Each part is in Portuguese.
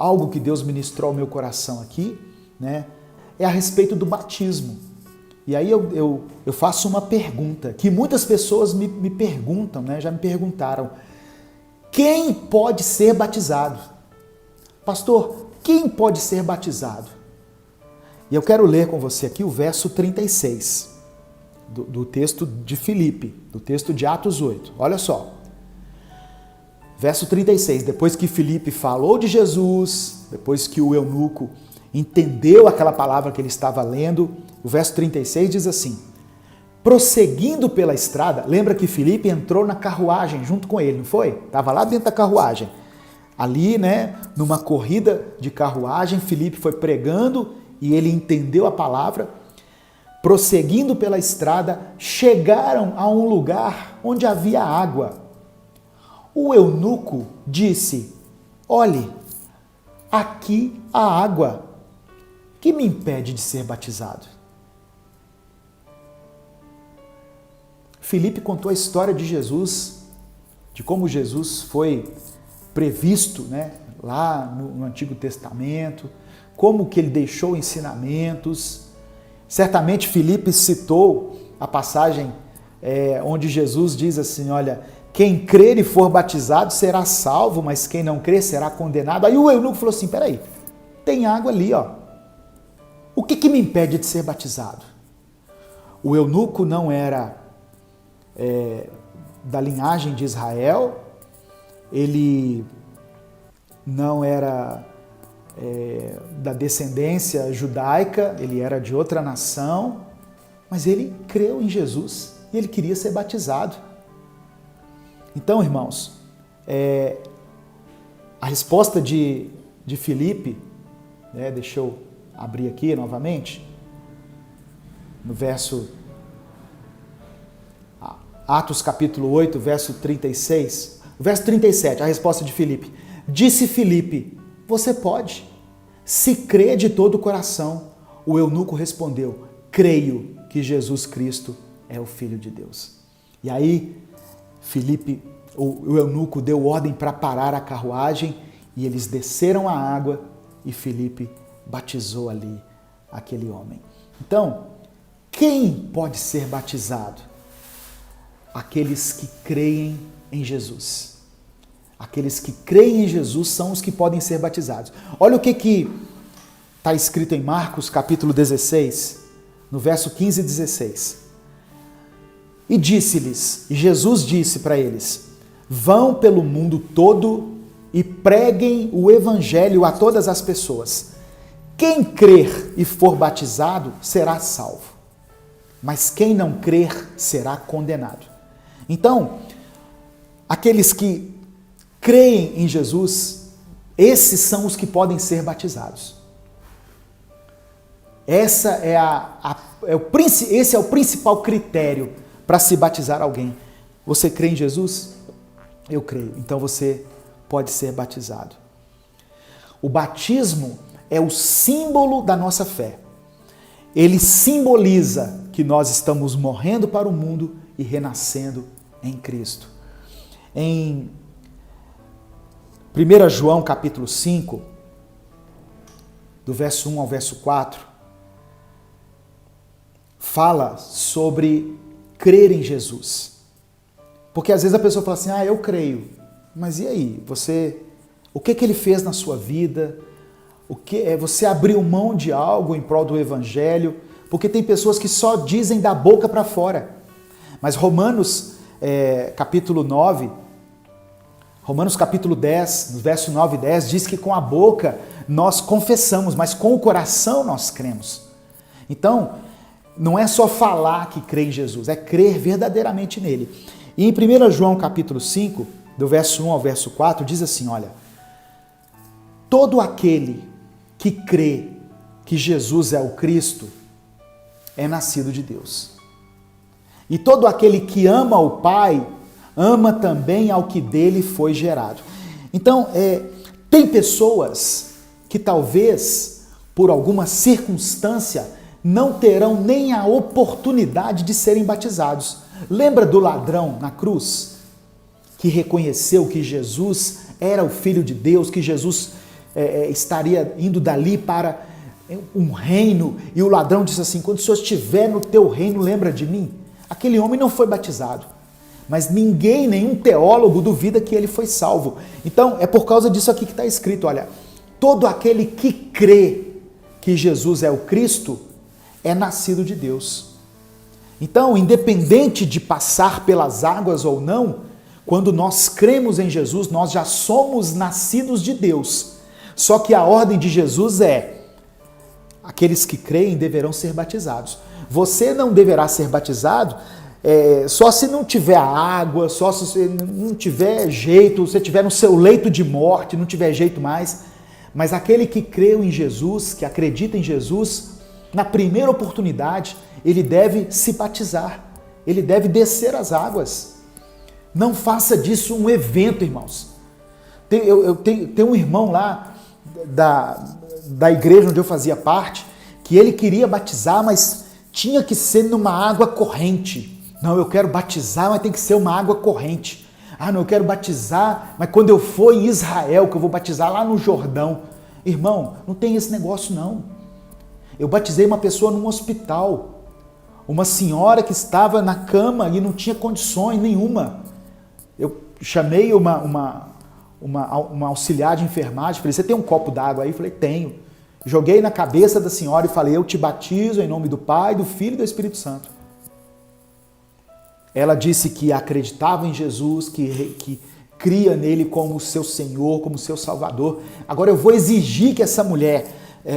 algo que Deus ministrou ao meu coração aqui, né, é a respeito do batismo. E aí eu faço uma pergunta, que muitas pessoas me perguntam, né, já me perguntaram: quem pode ser batizado? Pastor, quem pode ser batizado? E eu quero ler com você aqui o verso 36 do texto de Filipe, do texto de Atos 8. Olha só. Verso 36, depois que Filipe falou de Jesus, depois que o eunuco entendeu aquela palavra que ele estava lendo, o verso 36 diz assim: prosseguindo pela estrada, lembra que Filipe entrou na carruagem junto com ele, não foi? Estava lá dentro da carruagem. Ali, né, numa corrida de carruagem, Filipe foi pregando e ele entendeu a palavra. Prosseguindo pela estrada, chegaram a um lugar onde havia água. O eunuco disse: olhe, aqui há água. Que me impede de ser batizado? Filipe contou a história de Jesus, de como Jesus foi previsto, né, lá no Antigo Testamento, como que ele deixou ensinamentos. Certamente Filipe citou a passagem onde Jesus diz assim: olha, quem crer e for batizado será salvo, mas quem não crer será condenado. Aí o eunuco falou assim: peraí, tem água ali, ó. O que me impede de ser batizado? O eunuco não era da linhagem de Israel, ele não era da descendência judaica, ele era de outra nação, mas ele creu em Jesus e ele queria ser batizado. Então, irmãos, a resposta de Filipe, né, deixa eu abrir aqui novamente, no verso Atos capítulo 8, verso 36, verso 37, a resposta de Filipe: disse Filipe, você pode, se crê de todo o coração. O eunuco respondeu: creio que Jesus Cristo é o Filho de Deus. E aí, Filipe, o eunuco deu ordem para parar a carruagem e eles desceram a água e Filipe batizou ali aquele homem. Então, quem pode ser batizado? Aqueles que creem em Jesus. Aqueles que creem em Jesus são os que podem ser batizados. Olha o que está escrito em Marcos capítulo 16, no verso 15 e 16. E disse-lhes, e Jesus disse para eles: vão pelo mundo todo e preguem o evangelho a todas as pessoas. Quem crer e for batizado será salvo, mas quem não crer será condenado. Então, aqueles que creem em Jesus, esses são os que podem ser batizados. Esse é o principal critério para se batizar alguém. Você crê em Jesus? Eu creio. Então você pode ser batizado. O batismo é o símbolo da nossa fé. Ele simboliza que nós estamos morrendo para o mundo e renascendo em Cristo. Em 1 João capítulo 5, do verso 1 ao verso 4, fala sobre crer em Jesus. Porque às vezes a pessoa fala assim: eu creio, mas e aí? O que ele fez na sua vida? Você abriu mão de algo em prol do evangelho? Porque tem pessoas que só dizem da boca para fora. Mas Romanos capítulo 9, Romanos capítulo 10, verso 9 e 10, diz que com a boca nós confessamos, mas com o coração nós cremos. Então, não é só falar que crê em Jesus, é crer verdadeiramente nele. E em 1 João capítulo 5, do verso 1 ao verso 4, diz assim, olha: todo aquele que crê que Jesus é o Cristo é nascido de Deus. E todo aquele que ama o Pai, ama também ao que dele foi gerado. Então, tem pessoas que talvez, por alguma circunstância, não terão nem a oportunidade de serem batizados. Lembra do ladrão na cruz? Que reconheceu que Jesus era o Filho de Deus, que Jesus estaria indo dali para um reino, e o ladrão disse assim: quando o Senhor estiver no teu reino, lembra de mim? Aquele homem não foi batizado, mas ninguém, nenhum teólogo duvida que ele foi salvo. Então é por causa disso aqui que está escrito, olha, todo aquele que crê que Jesus é o Cristo é nascido de Deus. Então, independente de passar pelas águas ou não, quando nós cremos em Jesus, nós já somos nascidos de Deus. Só que a ordem de Jesus é: aqueles que creem deverão ser batizados. Você não deverá ser batizado só se não tiver água, só se você não tiver jeito, se você estiver no seu leito de morte, não tiver jeito mais. Mas aquele que creu em Jesus, que acredita em Jesus, na primeira oportunidade, ele deve se batizar, ele deve descer as águas. Não faça disso um evento, irmãos. Eu tenho um irmão lá da igreja onde eu fazia parte, que ele queria batizar, mas tinha que ser numa água corrente. Não, eu quero batizar, mas tem que ser uma água corrente. Ah, não, eu quero batizar, mas quando eu for em Israel, que eu vou batizar lá no Jordão. Irmão, não tem esse negócio não. Eu batizei uma pessoa num hospital, uma senhora que estava na cama e não tinha condições nenhuma. Eu chamei uma auxiliar de enfermagem, falei: você tem um copo d'água aí? Eu falei: tenho. Joguei na cabeça da senhora e falei: eu te batizo em nome do Pai, do Filho e do Espírito Santo. Ela disse que acreditava em Jesus, que cria nele como seu Senhor, como seu Salvador. Agora eu vou exigir que essa mulher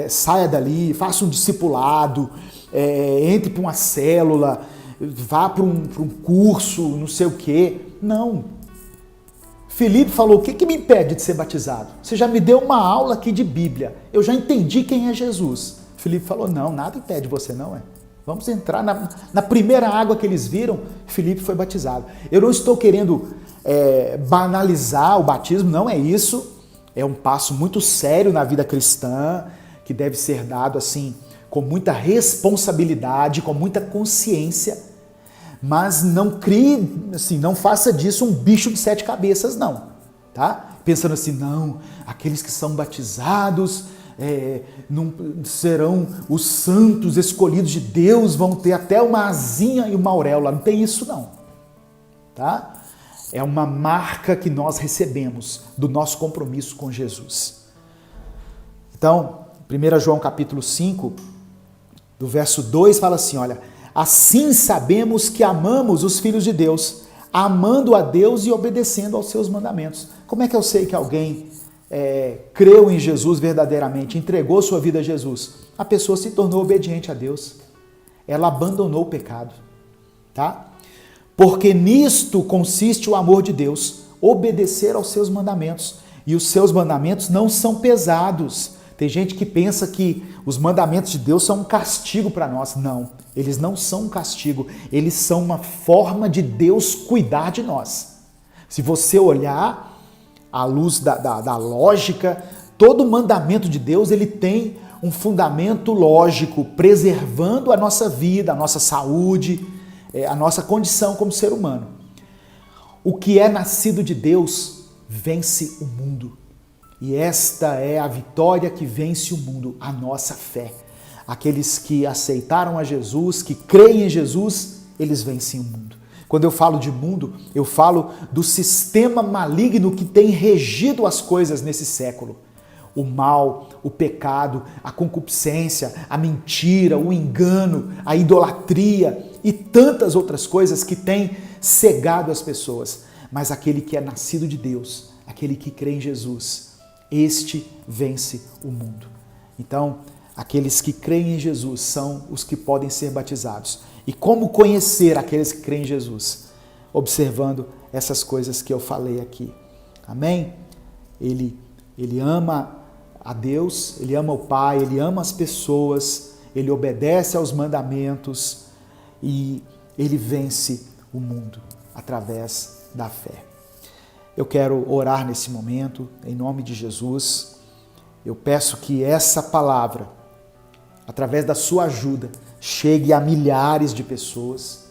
saia dali, faça um discipulado, entre para uma célula, vá para um curso, não sei o quê. Não. Filipe falou: o que me impede de ser batizado? Você já me deu uma aula aqui de Bíblia, eu já entendi quem é Jesus. Filipe falou: não, nada impede você não, Vamos entrar na primeira água que eles viram, Filipe foi batizado. Eu não estou querendo banalizar o batismo, não é isso. É um passo muito sério na vida cristã, que deve ser dado assim, com muita responsabilidade, com muita consciência. Mas não crie, assim, não faça disso um bicho de 7 cabeças, não. Tá? Pensando assim: não, aqueles que são batizados não serão os santos escolhidos de Deus, vão ter até uma asinha e uma auréola. Não tem isso não, tá? É uma marca que nós recebemos do nosso compromisso com Jesus. Então, 1 João capítulo 5, do verso 2, fala assim, olha: assim sabemos que amamos os filhos de Deus, amando a Deus e obedecendo aos seus mandamentos. Como é que eu sei que alguém creu em Jesus verdadeiramente, entregou sua vida a Jesus? A pessoa se tornou obediente a Deus. Ela abandonou o pecado, tá? Porque nisto consiste o amor de Deus, obedecer aos seus mandamentos. E os seus mandamentos não são pesados. Tem gente que pensa que os mandamentos de Deus são um castigo para nós. Não, eles não são um castigo. Eles são uma forma de Deus cuidar de nós. Se você olhar à luz da lógica, todo mandamento de Deus ele tem um fundamento lógico, preservando a nossa vida, a nossa saúde, a nossa condição como ser humano. O que é nascido de Deus vence o mundo. E esta é a vitória que vence o mundo, a nossa fé. Aqueles que aceitaram a Jesus, que creem em Jesus, eles vencem o mundo. Quando eu falo de mundo, eu falo do sistema maligno que tem regido as coisas nesse século. O mal, o pecado, a concupiscência, a mentira, o engano, a idolatria e tantas outras coisas que têm cegado as pessoas. Mas aquele que é nascido de Deus, aquele que crê em Jesus, este vence o mundo. Então, aqueles que creem em Jesus são os que podem ser batizados. E como conhecer aqueles que creem em Jesus? Observando essas coisas que eu falei aqui. Amém? Ele ama a Deus, ele ama o Pai, ele ama as pessoas, ele obedece aos mandamentos e ele vence o mundo através da fé. Eu quero orar nesse momento, em nome de Jesus. Eu peço que essa palavra, através da sua ajuda, chegue a milhares de pessoas,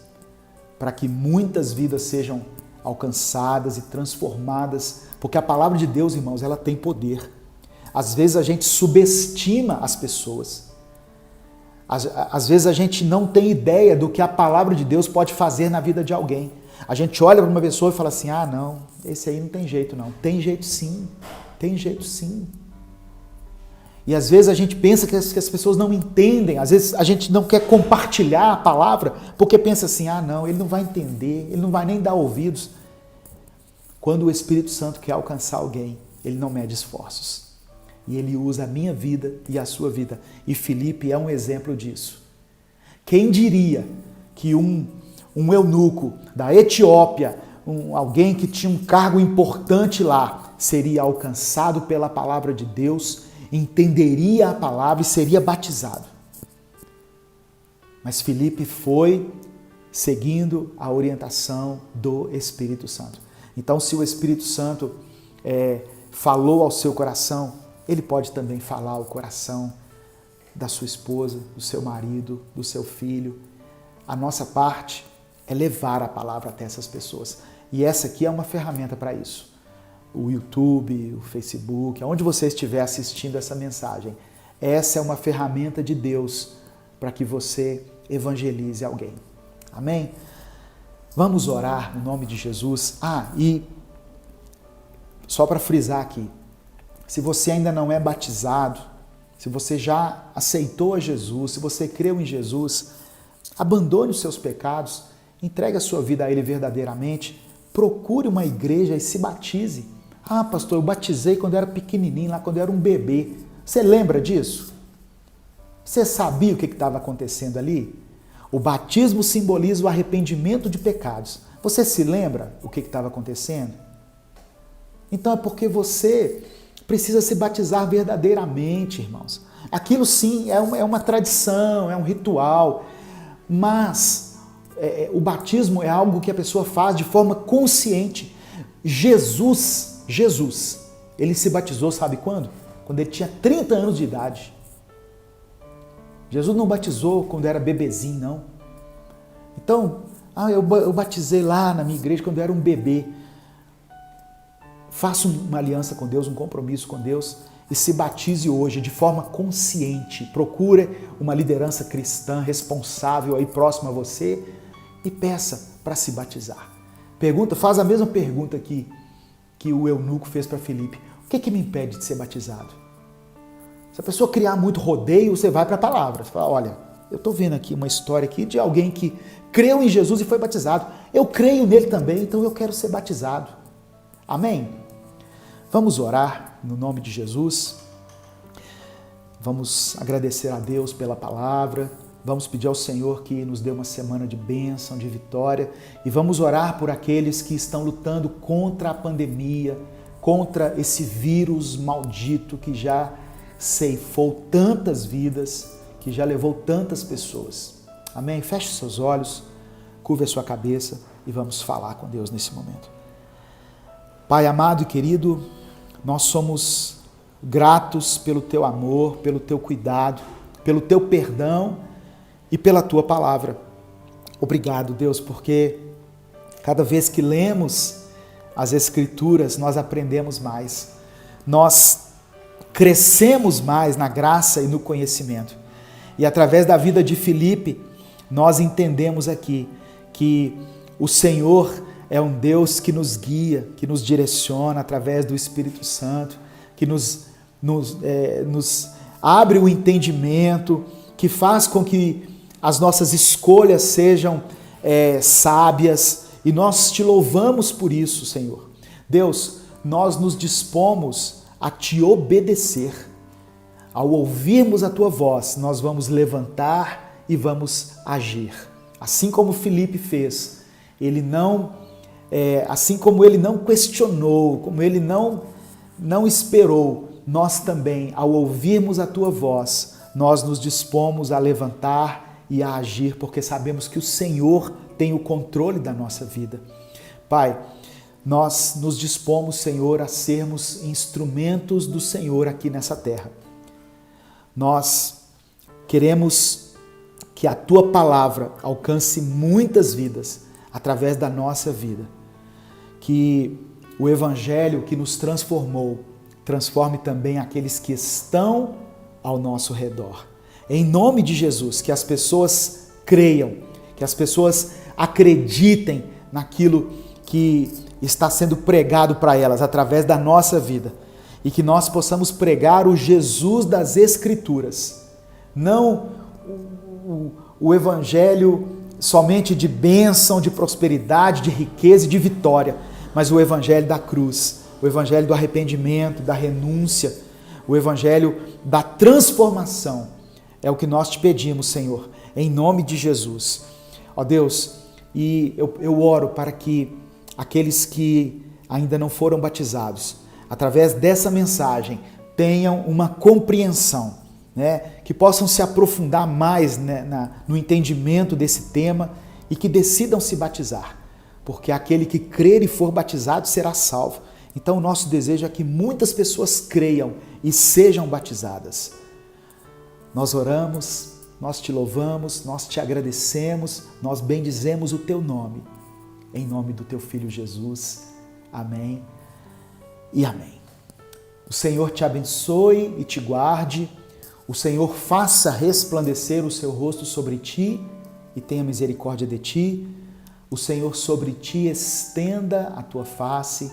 para que muitas vidas sejam alcançadas e transformadas, porque a palavra de Deus, irmãos, ela tem poder. Às vezes a gente subestima as pessoas. Às vezes a gente não tem ideia do que a palavra de Deus pode fazer na vida de alguém. A gente olha para uma pessoa e fala assim, ah não, esse aí não tem jeito não. Tem jeito sim, tem jeito sim. E às vezes a gente pensa que as pessoas não entendem, às vezes a gente não quer compartilhar a palavra, porque pensa assim, ah não, ele não vai entender, ele não vai nem dar ouvidos. Quando o Espírito Santo quer alcançar alguém, ele não mede esforços. E ele usa a minha vida e a sua vida. E Filipe é um exemplo disso. Quem diria que um eunuco da Etiópia, alguém que tinha um cargo importante lá, seria alcançado pela palavra de Deus, entenderia a palavra e seria batizado. Mas Filipe foi seguindo a orientação do Espírito Santo. Então, se o Espírito Santo falou ao seu coração, ele pode também falar ao coração da sua esposa, do seu marido, do seu filho. A nossa parte é levar a palavra até essas pessoas. E essa aqui é uma ferramenta para isso. O YouTube, o Facebook, aonde você estiver assistindo essa mensagem, essa é uma ferramenta de Deus para que você evangelize alguém. Amém? Vamos orar no nome de Jesus. E só para frisar aqui, se você ainda não é batizado, se você já aceitou a Jesus, se você creu em Jesus, abandone os seus pecados, entregue a sua vida a Ele verdadeiramente, procure uma igreja e se batize. Ah, pastor, eu batizei quando eu era pequenininho, lá quando eu era um bebê. Você lembra disso? Você sabia o que estava acontecendo ali? O batismo simboliza o arrependimento de pecados. Você se lembra o que estava acontecendo? Então é porque você precisa se batizar verdadeiramente, irmãos. Aquilo sim é uma tradição, é um ritual, mas o batismo é algo que a pessoa faz de forma consciente. Jesus, ele se batizou, sabe quando? Quando ele tinha 30 anos de idade. Jesus não batizou quando era bebezinho, não. Então, eu batizei lá na minha igreja quando eu era um bebê. Faça uma aliança com Deus, um compromisso com Deus e se batize hoje de forma consciente. Procure uma liderança cristã responsável aí próximo a você e peça para se batizar. Faz a mesma pergunta que o eunuco fez para Filipe. O que me impede de ser batizado? Se a pessoa criar muito rodeio, você vai para a palavra. Você fala, olha, eu estou vendo aqui uma história aqui de alguém que creu em Jesus e foi batizado. Eu creio nele também, então eu quero ser batizado. Amém? Vamos orar no nome de Jesus. Vamos agradecer a Deus pela palavra. Vamos pedir ao Senhor que nos dê uma semana de bênção, de vitória. E vamos orar por aqueles que estão lutando contra a pandemia, contra esse vírus maldito que já ceifou tantas vidas, que já levou tantas pessoas. Amém? Feche seus olhos, curve a sua cabeça e vamos falar com Deus nesse momento. Pai amado e querido, nós somos gratos pelo Teu amor, pelo Teu cuidado, pelo Teu perdão e pela Tua palavra. Obrigado, Deus, porque cada vez que lemos as Escrituras, nós aprendemos mais. Nós crescemos mais na graça e no conhecimento. E através da vida de Filipe, nós entendemos aqui que o Senhor é um Deus que nos guia, que nos direciona através do Espírito Santo, que nos abre o entendimento, que faz com que as nossas escolhas sejam sábias, e nós te louvamos por isso, Senhor. Deus, nós nos dispomos a te obedecer. Ao ouvirmos a tua voz, nós vamos levantar e vamos agir. Assim como Filipe fez, assim como ele não questionou, como ele não esperou, nós também, ao ouvirmos a tua voz, nós nos dispomos a levantar e a agir, porque sabemos que o Senhor tem o controle da nossa vida. Pai, nós nos dispomos, Senhor, a sermos instrumentos do Senhor aqui nessa terra. Nós queremos que a tua palavra alcance muitas vidas através da nossa vida. Que o Evangelho que nos transformou transforme também aqueles que estão ao nosso redor. Em nome de Jesus, que as pessoas creiam, que as pessoas acreditem naquilo que está sendo pregado para elas através da nossa vida e que nós possamos pregar o Jesus das Escrituras, não o evangelho somente de bênção, de prosperidade, de riqueza e de vitória, mas o evangelho da cruz, o evangelho do arrependimento, da renúncia, o evangelho da transformação. É o que nós te pedimos, Senhor, em nome de Jesus. Ó Deus, e eu oro para que aqueles que ainda não foram batizados, através dessa mensagem, tenham uma compreensão, né? Que possam se aprofundar mais, né, no entendimento desse tema e que decidam se batizar, porque aquele que crer e for batizado será salvo. Então o nosso desejo é que muitas pessoas creiam e sejam batizadas. Nós oramos, nós te louvamos, nós te agradecemos, nós bendizemos o teu nome, em nome do teu Filho Jesus. Amém e amém. O Senhor te abençoe e te guarde, o Senhor faça resplandecer o seu rosto sobre ti e tenha misericórdia de ti, o Senhor sobre ti estenda a tua face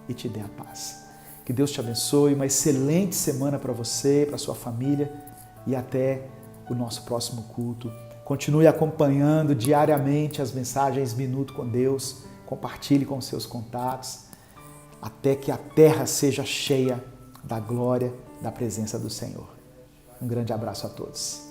e te dê a paz. Que Deus te abençoe, uma excelente semana para você, para sua família e até o nosso próximo culto. Continue acompanhando diariamente as mensagens Minuto com Deus, compartilhe com seus contatos, até que a terra seja cheia da glória, da presença do Senhor. Um grande abraço a todos.